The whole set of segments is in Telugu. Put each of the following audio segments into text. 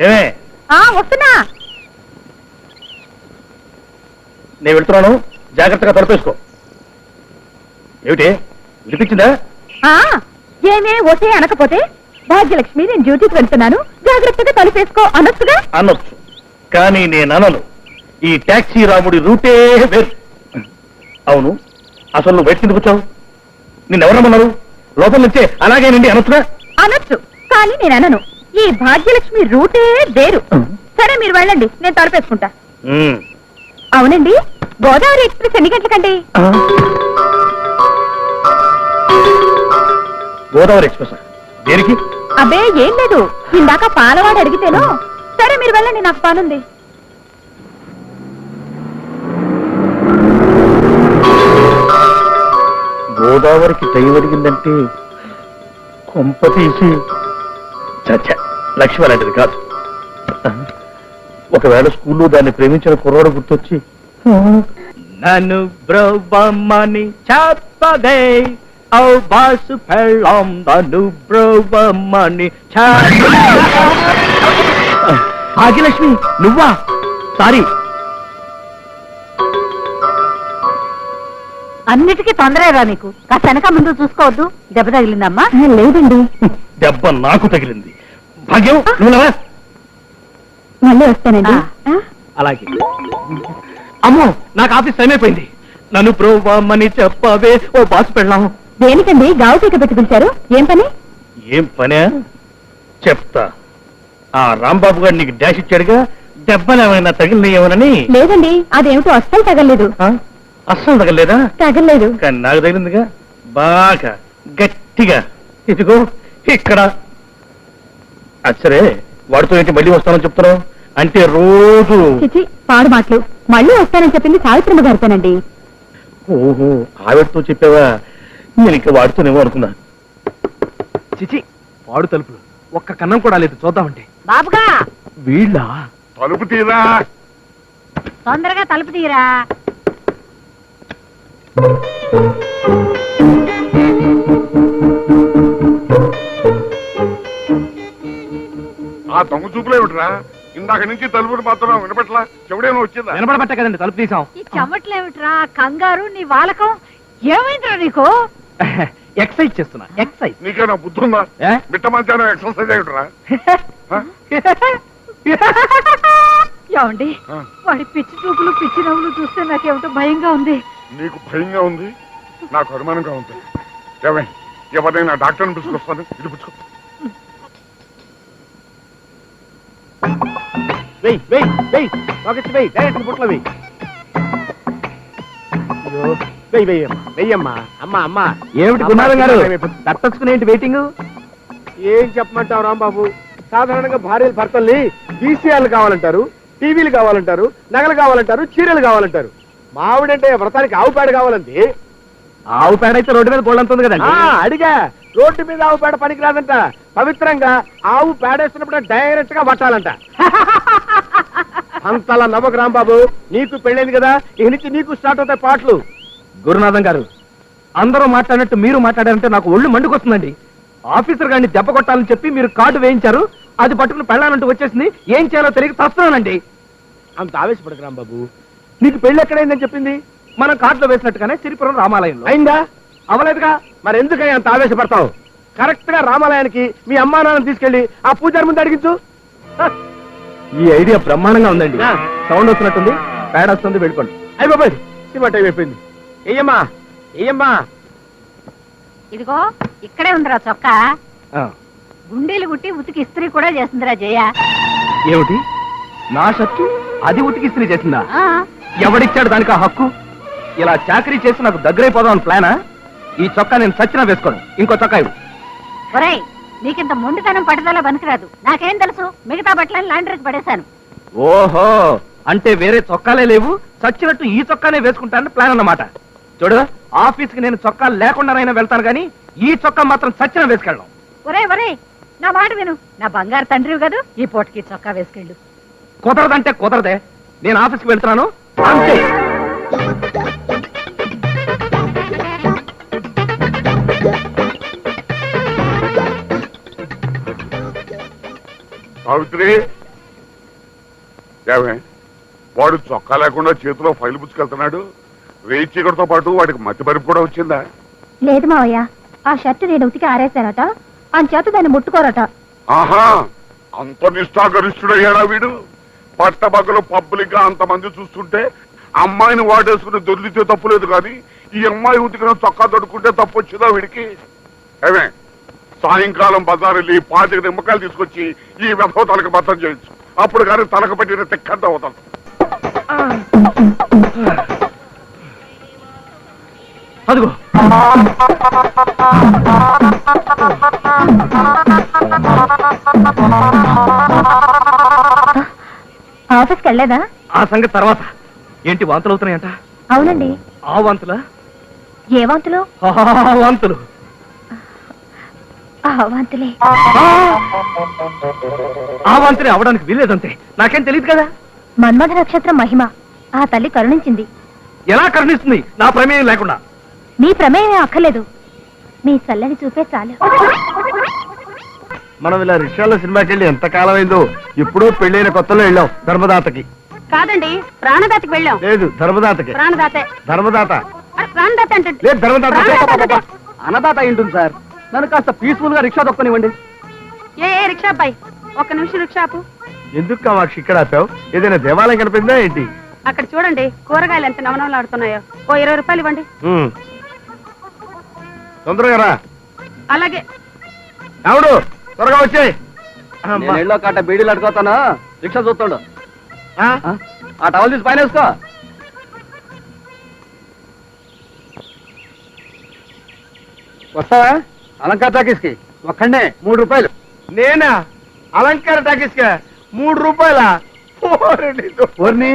ఏమే వస్తున్నా. నేను వెళ్తున్నాను, జాగ్రత్తగా తలపేసుకో. ఏమిటి వినిపించిందా? ఏమే ఒకే అనకపోతే భాగ్యలక్ష్మి నేను డ్యూటీకి వెళ్తున్నాను జాగ్రత్తగా తలుపేసుకో అనొచ్చుగా. అనొచ్చు, కానీ నేను అనను. ఈ టాక్సీ రాముడి రూటే వేరు. అవును, అసలు నువ్వు బయట కిందకు వచ్చావు? నిన్నెవరమ్మన్నారు? లోపల నుంచే అలాగేనండి అనొచ్చుగా. అనొచ్చు, కానీ నేను అనను. ఈ భాగ్యలక్ష్మి రూటే వేరు. సరే మీరు వెళ్ళండి, నేను తలుపేసుకుంటా. అవునండి, గోదావరి ఎక్స్ప్రెస్ ఎన్ని గంటలకండి? గోదావరి ఎక్స్ప్రెస్ దేనికి? అబ్బే ఏం లేదు, ఇందాక పాలవాడు అడిగితేనో. సరే మీరు వెళ్ళండి, నాకు పనుంది. గోదావరికి టైం అడిగిందంటే కొంప తీసి చచ్చా లక్ష్మి అలాంటిది కాదు. ఒకవేళ స్కూల్లో దాన్ని ప్రేమించిన కుర్రాడు గుర్తొచ్చి నన్ను బ్రోవమని చెప్పదే ఓ బాసు పెళ్ళాం నన్ను బ్రోవమని. భాగ్యలక్ష్మి నువ్వా? సారీ. అన్నిటికీ తొందరగా నీకు. కాస్త వెనక ముందు చూసుకోవద్దు. దెబ్బ తగిలిందమ్మా? లేదండి. దెబ్బ నాకు తగిలింది. భాగ్యం నువ్వులవా? మళ్ళీ వస్తానండి. అలాగే. అమ్మో, నాకు ఆఫీస్ టైం అయిపోయింది. నన్ను ప్రోవమని చెప్పవే ఓ బాసు పెళ్ళాం. దేనికండి గావు పీక పెట్టి పిలిచారు? ఏం పని? ఏం పనే చెప్తా. ఆ రాంబాబు గారు నీకు డాష్ ఇచ్చాడుగా, దెబ్బలు ఏమైనా తగిలినాయేమోనని. లేదండి, అదేమిటో అస్సలు తగలేదు. అస్సలు తగలేదా? తగలేదు. కానీ నాకు తగిలిందిగా, బాగా గట్టిగా. ఇదిగో ఇక్కడ. అచ్చరే, వాడితో ఏంటి మళ్ళీ వస్తానని చెప్తున్నావు? అంటే రోజు చిచి పాడు మాటలు. మళ్ళీ వస్తానని చెప్పింది సావిత్రమ్మ గారితోనండి. ఓహో, ఆవిడతో చెప్పావా? నేను ఇంకా వాడుతూనేమో అనుకున్నా. చిచి వాడు తలుపులు ఒక్క కన్నం కూడా లేదు, చూద్దామంటే. బాబుగా వీళ్ళ తలుపు తీరా, తొందరగా తలుపు తీరా. ఆ దొంగ చూపులే వింటరా. ఇందాక నుంచి తలుపులు మాత్రం వినపట్లా. చెవుడేమో వచ్చిందా? వినపడబట్టే కదండి తలుపు తీసాం. ఈ చెమట్లేమిట్రా, కంగారు, నీ వాలకం ఏమైందిరా నీకు? ఎక్సైజ్ చేస్తున్నా, ఎక్సైజ్. నీకేనా బుద్ధి ఉందా? ఏ? బిట్ట మధ్యాహ్నం ఎక్సర్సైజ్ అయ్యుంటరా. ఏమండి, వాడి పిచ్చి చూపులు పిచ్చి నవ్వులు చూస్తే నాకేమిటో భయంగా ఉంది. నీకు భయంగా ఉంది, నాకు అనుమానంగా ఉంది. ఏమై ఎవరైనా డాక్టర్ని పిలుచుకొస్తాను. ఇది పుచ్చుకో. వెయ్ వెయ్ వెయ్ రాకెట్ వెయ్, డైరెక్ట్ బుట్ల వెయ్. అయ్యో వెయ్ వెయ్ వెయ్యమ్మా. అమ్మా అమ్మా. ఏమిటి గురునాథం గారు తట్టచ్చుకుని ఏంటి వెయిటింగ్? ఏం చెప్పమంటావు రాంబాబు, సాధారణంగా భార్యలు భర్తల్ని వీసీఆర్లు కావాలంటారు, టీవీలు కావాలంటారు, నగలు కావాలంటారు, చీరలు కావాలంటారు. మావిడంటే వ్రతానికి ఆవు పేడ కావాలంటే. ఆవు పేడ అయితే రోడ్డు మీద గోళ్ళంతుంది కదండి. అడిగా, రోడ్డు మీద ఆవు పేడ పనికి రాదంట. పవిత్రంగా ఆవు పేడేస్తున్నప్పుడు డైరెక్ట్ గా పట్టాలంట. అంతలా నవ్వకు రాంబాబు, నీకు పెళ్ళైంది కదా, ఇక నుంచి నీకు స్టార్ట్ అవుతాయి పాటలు. గురునాథం గారు, అందరూ మాట్లాడినట్టు మీరు మాట్లాడారంటే నాకు ఒళ్ళు మండుకొస్తుందండి. ఆఫీసర్ గారిని దెబ్బ కొట్టాలని చెప్పి మీరు కార్డు వేయించారు, అది పట్టుకుని పెళ్ళాలంటూ వచ్చేసింది. ఏం చేయాలో తెలియక తస్తున్నానండి. అంత ఆవేశపడకు రాంబాబు, నీకు పెళ్లి ఎక్కడైందని చెప్పింది? మనం కార్డులో వేసినట్టుగానే సిరిపురం రామాలయంలో అయిందా? అవలేదుగా, మరి ఎందుకని అంత ఆవేశపడతావు? కరెక్ట్ గా రామాలయానికి మీ అమ్మా నాన్న తీసుకెళ్లి ఆ పూజారి ముందు అడిగించు. ఈ ఐడియా బ్రహ్మాండంగా ఉందండి. సౌండ్ వస్తున్నట్టుంది, పేడ వస్తుంది, వెళ్ళిపోండి. అయ్యి బాబాయ్, సినిమా టైం అయిపోయింది. ఏయమ్మా ఏయమ్మా. ఇదిగో ఇక్కడే ఉందిరా చొక్కా. గుండెలు గుట్టి ఉతికి ఇస్త్రీ కూడా చేసిందిరా జయ. ఏమిటి, నా షర్టు అది ఉతికి ఇస్త్రీ చేసిందా? ఎవడిచ్చాడు దానికి ఆ హక్కు? ఇలా చాకరీ చేసి నాకు దగ్గరైపోదాం అని ప్లానా? ఈ చొక్కా నేను సచ్చినా వేసుకోను. ఇంకో చొక్కా ఇవ్వు. ఒరేయ్, నీకింత మొండితనం పట్టుదల పనికిరాదు. నాకేం తెలుసు, మిగతా బట్టలని లాండ్రీకి పడేశాను. ఓహో, అంటే వేరే చొక్కాలే లేవు, చచ్చినట్టు ఈ చొక్కానే వేసుకుంటానని ప్లాన్ అన్నమాట. చూడు, ఆఫీస్ కి నేను చొక్కా లేకుండానైనా వెళ్తాను, కానీ ఈ చొక్కా మాత్రం చచ్చిన వేసుకెళ్ళను. ఒరేయ్, నా మాట విను. నా బంగారు తండ్రివి కాదు, ఈ పూటకి చొక్కా వేసుకెళ్ళు. కుదరదంటే కుదరదే. నేను ఆఫీస్కి వెళ్తున్నాను అంతే. సావిత్రి, ఏమే వాడు చొక్కా లేకుండా చేతిలో ఫైల్ పుచ్చుకెళ్తున్నాడు. రేచీకటితో పాటు వాడికి మతి పరిపు కూడా వచ్చిందా? లేదు మావయ్య, ఆ షర్ట్ నేను ఉతికి ఆరేశారట, అంచేత దాన్ని ముట్టుకోరట. ఆహా, అంత నిష్ఠాగరిష్ఠుడయ్యాడా వీడు? పట్టబగలు పబ్లిక్ గా అంతమంది చూస్తుంటే అమ్మాయిని వాడేసుకుని దొర్లితే తప్పులేదు కానీ ఈ అమ్మాయి ఉతికిన చొక్కా దొడుకుంటే తప్పు వచ్చిందా వీడికి? ఏమే సాయంకాలం బజార్ వెళ్ళి 25 నిమ్మకాయలు తీసుకొచ్చి ఈ వెధవ తలకు బద్దం చేయొచ్చు. అప్పుడు కానీ తలకు పెట్టిన తెక్కంత అవుతాం. అదిగో ఆఫీస్కి వెళ్ళలేదా? ఆ సంగతి తర్వాత. ఏంటి వాంతులు అవుతున్నాయంట? అవునండి. ఆ వాంతులా? ఏ వాంతులు? ఆ వాంతులు. ఆ వాంతులే. ఆ వాంతులే అవడానికి వీల్లేదంతే. నాకేం తెలియదు కదా. మన్మథ నక్షత్రం మహిమ ఆ తల్లి కరుణించింది. ఎలా కరుణిస్తుంది నా ప్రమేయం లేకుండా? మీ ప్రమేయం అక్కర్లేదు, మీ చల్లని చూపే చాలు. మనం ఇలా రిక్షాలో సినిమాకి వెళ్ళి ఎంత కాలం అయిందో. ఎప్పుడో పెళ్ళైన కొత్తలో వెళ్ళాం ధర్మదాతకి. కాదండి, ప్రాణదాతకి వెళ్ళాం. లేదు ధర్మదాతకి. ప్రాణదాతే. ధర్మదాత ప్రాణదాత అంటే లేదు ధర్మదాత. అన్నదాత ఏంటుంది సార్? నన్ను కాస్త పీస్ఫుల్ గా రిక్షా తొక్కనివ్వండి. ఏ రిక్షా అబ్బాయి, ఒక్క నిమిషం రిక్షా ఆపు. ఎందుకు కామాక్షి ఇక్కడ ఆపావు? ఏదైనా దేవాలయం కనిపిందా ఏంటి? అక్కడ చూడండి కూరగాయలు ఎంత నవనవలాడుతున్నాయో. ఓ 20 రూపాయలు ఇవ్వండి. తొందరగా రా. అలాగే. ఎవడు త్వరగా వచ్చేయ్. నేను ఇళ్ళో కాట బీడీలు అడుగుతాను, రిక్షా చూస్తాడు. ఆ టవల్ తీసి పైన వేసుకో. వస్తావా అలంకార టాకీస్ కి? ఒక్కడే 3 రూపాయలు. నేనా? అలంకార టాకీస్ కా 3 రూపాయలా? ఓర్ని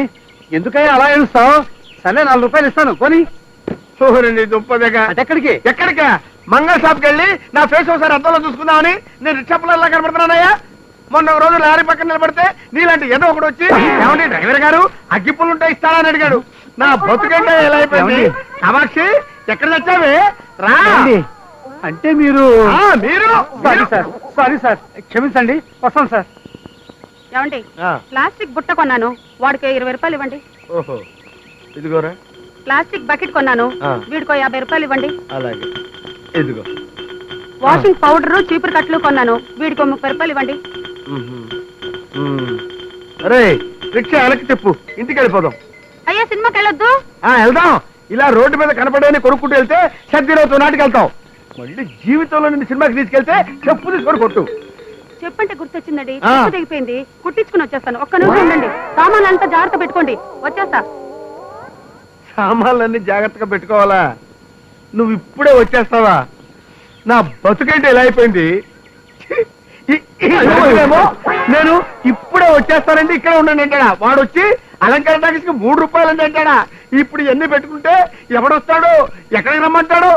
ఎందుకయ్యా అలా ఏడుస్తావు? సరే 4 రూపాయలు ఇస్తాను పోనీ. దుప్పదగా ఎక్కడికి? ఎక్కడికా? మంగళ షాప్కి వెళ్ళి నా ఫేస్ ఒకసారి అద్దంలో చూసుకుందామని నేను రిక్షా పిల్లల్లా కనపడుతున్నానయ్యా. మొన్న ఒక రోజు లారీ పక్కన నిలబడితే నీలాంటి ఏదో ఒకటి వచ్చి ఏమండి డ్రైవర్ గారు అగ్గిపుల్లుంటే ఇస్తాడా అని అడిగాడు. నా బతుకంటే ఎలా అయిపోయింది. కామాక్షి ఎక్కడ తెచ్చావే? రా. అంటే మీరు మీరు సారీ సార్ క్షమించండి, వస్తాను సార్. ఏమండి, ప్లాస్టిక్ బుట్ట కొన్నాను, వాడికి 20 రూపాయలు ఇవ్వండి. ఓహో ఇదిగోరా. ప్లాస్టిక్ బకెట్ కొన్నాను, వీడికో 50 రూపాయలు ఇవ్వండి. అలాగే ఇదిగో. వాషింగ్ పౌడర్ చీపురు కట్లు కొన్నాను, వీడికో 30 రూపాయలు ఇవ్వండి. అరే రిక్షా వెనక్కి చెప్పు, ఇంటికి వెళ్ళిపోదాం. అయ్యా సినిమాకి వెళ్ళొద్దు. వెళ్దాం. ఇలా రోడ్డు మీద కనపడని కొనుక్కుంటూ వెళ్తే సర్దిరోజు నాటికి వెళ్తాం. మళ్ళీ జీవితంలో నిన్ను సినిమాకి తీసుకెళ్తే చెప్పు తీసుకొని కొట్టు. చెప్పంటే గుర్తొచ్చిందండి, చెప్పు తెగిపోయింది, కుట్టించుకుని వచ్చేస్తాను. ఒక్క నిమిషం ఉండండి, సామాన్లు అంతా జాగ్రత్త పెట్టుకోండి, వచ్చేస్తా. సామాన్లన్నీ జాగ్రత్తగా పెట్టుకోవాలా? నువ్వు ఇప్పుడే వచ్చేస్తావా? నా బతుకంటే ఎలా అయిపోయింది. నేను ఇప్పుడే వచ్చేస్తానంటే ఇక్కడ ఉండండి అంటాడా వాడు. వచ్చి అలంకార టాకీస్కి 3 రూపాయలు అంటాడా. ఇప్పుడు ఇవన్నీ పెట్టుకుంటే ఎవడొస్తాడు? ఎక్కడికి రమ్మంటాడు?